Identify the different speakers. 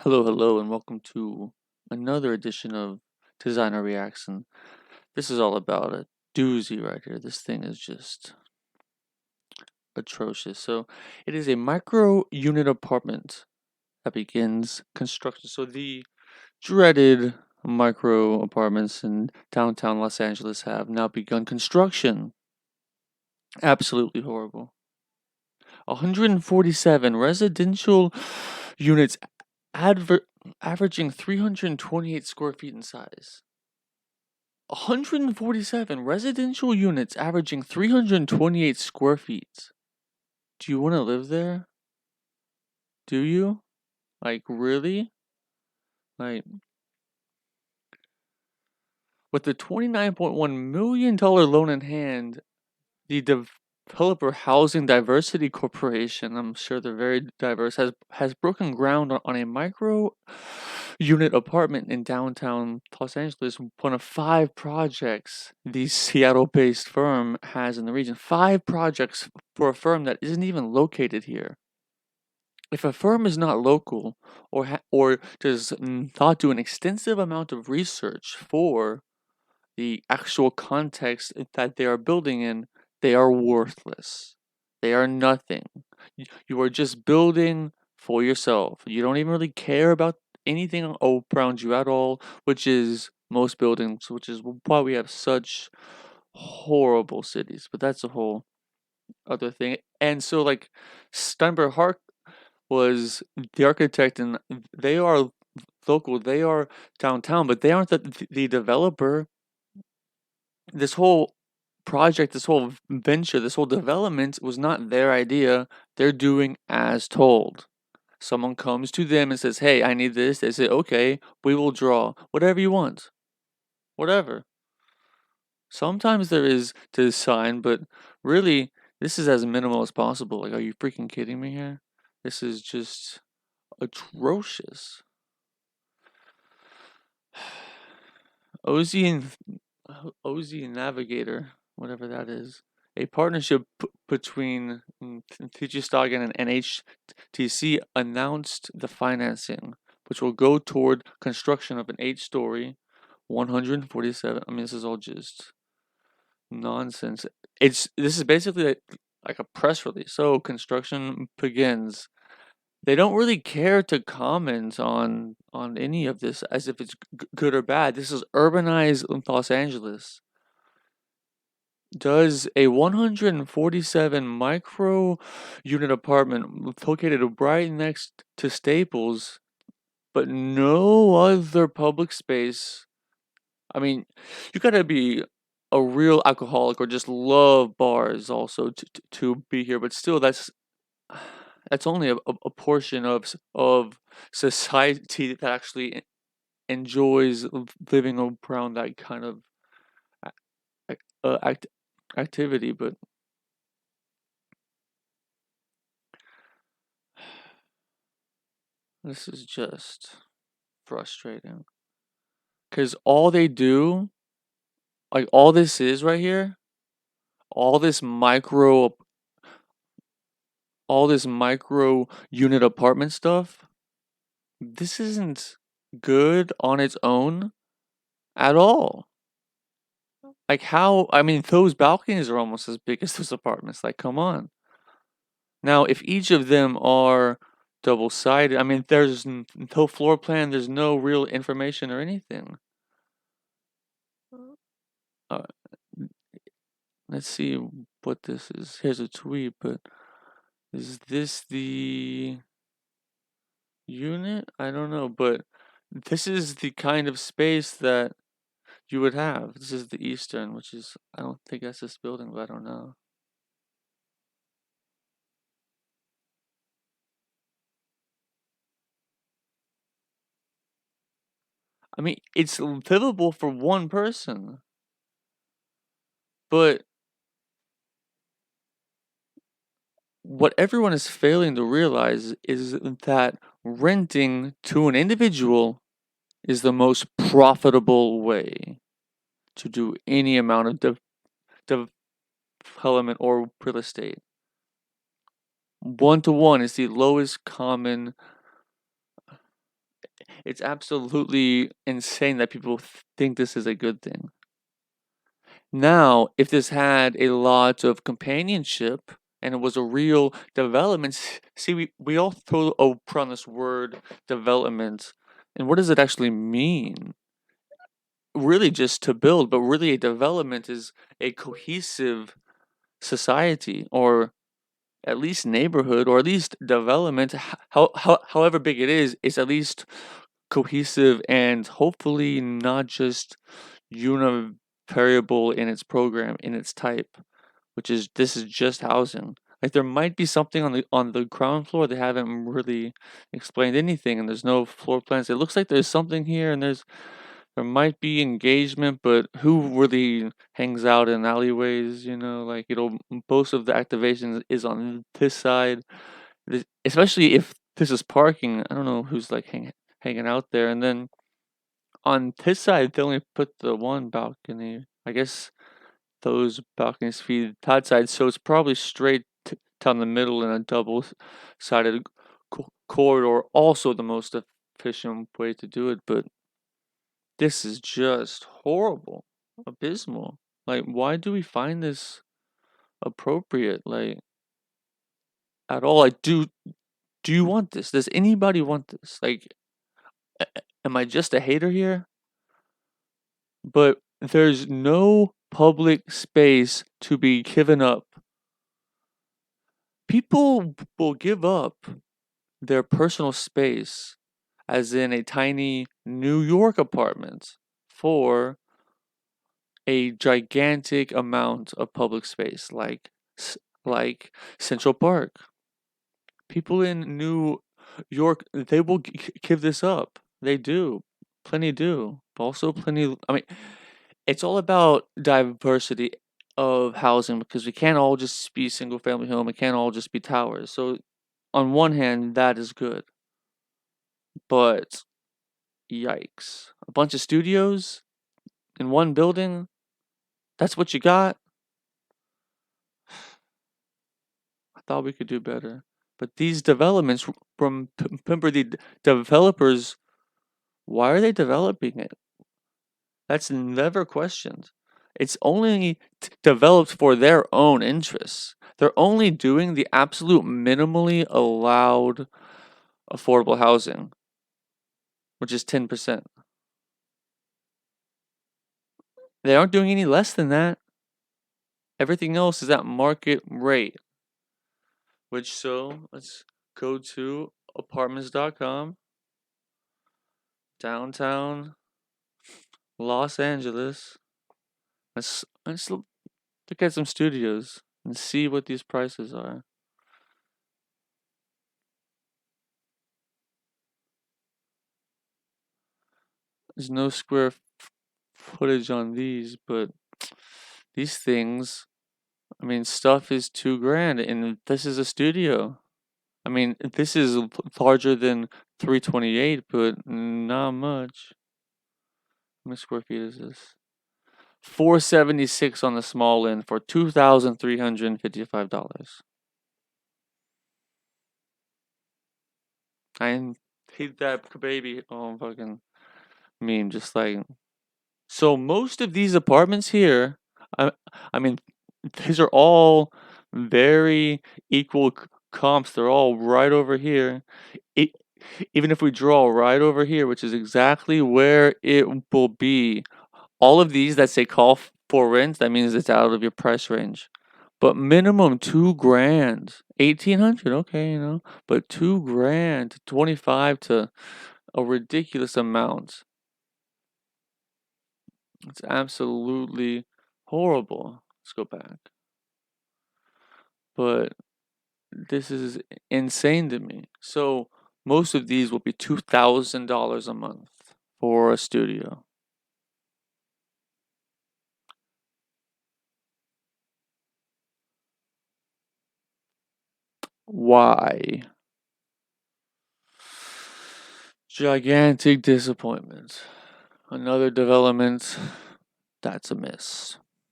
Speaker 1: Hello, and welcome to another edition of Designer Reacts. And this is all about a doozy right here. This thing is just atrocious. So, it is a micro unit apartment that begins construction. So, the dreaded micro apartments in downtown Los Angeles have now begun construction. Absolutely horrible. 147 residential units averaging 328 square feet in size. 147 residential units averaging 328 square feet. Do you want to live there? Do you? Like, really? Like, with the $29.1 million loan in hand, the developer Housing Diversity Corporation, I'm sure they're very diverse, has broken ground on a micro unit apartment in downtown Los Angeles, one of 5 projects the Seattle-based firm has in the region. 5 projects for a firm that isn't even located here. If a firm is not local or does not do an extensive amount of research for the actual context that they are building in, they are worthless. They are nothing. You are just building for yourself. You don't even really care about anything around you at all, which is most buildings, which is why we have such horrible cities. But that's a whole other thing. And so, like, Steinberg Hart was the architect, and they are local. They are downtown, but they aren't the developer. This whole project, this whole venture, this whole development was not their idea. They're doing as told. Someone comes to them and says, "Hey, I need this." They say, "Okay, we will draw whatever you want." Whatever. Sometimes there is design, but really, this is as minimal as possible. Like, are you freaking kidding me here? This is just atrocious. OZ and OZ Navigator, whatever that is, a partnership between Nitze-Stagen and HDC announced the financing, which will go toward construction of an 8-story, 147. I mean, this is all just nonsense. This is basically like a press release. So construction begins. They don't really care to comment on any of this as if it's good or bad. This is urbanized Los Angeles. Does a 147 micro unit apartment located right next to Staples, but no other public space? I mean, you gotta be a real alcoholic or just love bars also to be here, but still, that's only a portion of society that actually enjoys living around that kind of activity. But this is just frustrating because all they do, like all this is right here, all this micro, all this micro unit apartment stuff, this isn't good on its own at all. Like, how, I mean, those balconies are almost as big as those apartments. Like, come on. Now, if each of them are double-sided, I mean, there's no floor plan, there's no real information or anything. Uh, let's see what this is. Here's a tweet, but is this the unit? I don't know, but this is the kind of space that you would have. This is the Eastern, which is, I don't think that's this building, but I don't know. I mean, it's livable for one person, but what everyone is failing to realize is that renting to an individual is the most profitable way to do any amount of development or real estate. 1-to-1 is the lowest common It's absolutely insane that people think this is a good thing. Now, if this had a lot of companionship and it was a real development, see, we all throw around this word development, and what does it actually mean? Really, just to build, but really, a development is a cohesive society, or at least neighborhood, or at least development. However big it is at least cohesive and hopefully not just univariable in its program, in its type, which is this is just housing. Like there might be something on the ground floor. They haven't really explained anything, and there's no floor plans. It looks like there's something here, and there might be engagement, but who really hangs out in alleyways? Like most of the activation is on this side. Especially if this is parking. I don't know who's like hanging out there, and then on this side, they only put the one balcony. I guess those balconies feed that side, so it's probably straight down the middle in a double-sided corridor. Also, the most efficient way to do it, but this is just horrible, abysmal. Like, why do we find this appropriate? Like, at all? Like, do you want this? Does anybody want this? Like, am I just a hater here? But there's no public space to be given up. People will give up their personal space, as in a tiny New York apartment, for a gigantic amount of public space, like Central Park. People in New York, they will give this up. They do. Plenty do. But also plenty. I mean, it's all about diversity of housing because we can't all just be single family home. It can't all just be towers. So on one hand, that is good. But yikes. A bunch of studios in one building? That's what you got? I thought we could do better. But these developments from remember the developers, why are they developing it? That's never questioned. It's only developed for their own interests. They're only doing the absolute minimally allowed affordable housing, which is 10%. They aren't doing any less than that. Everything else is at market rate. Let's go to apartments.com, downtown Los Angeles. Let's look at some studios and see what these prices are. There's no square footage on these, but these things, I mean, stuff is 2 grand, and this is a studio. I mean, this is larger than 328, but not much. How many square feet is this? 476 on the small end for $2,355. I hate that baby. Oh, fucking meme. Just like so, most of these apartments here, I, I mean, these are all very equal comps. They're all right over here. E Even if we draw right over here, which is exactly where it will be, all of these that say call for rent, that means it's out of your price range. But minimum 2 grand, 1,800, okay, but 2 grand, 25 to a ridiculous amount. It's absolutely horrible. Let's go back. But this is insane to me. So most of these will be $2,000 a month for a studio. Why? Gigantic disappointment. Another development that's a miss.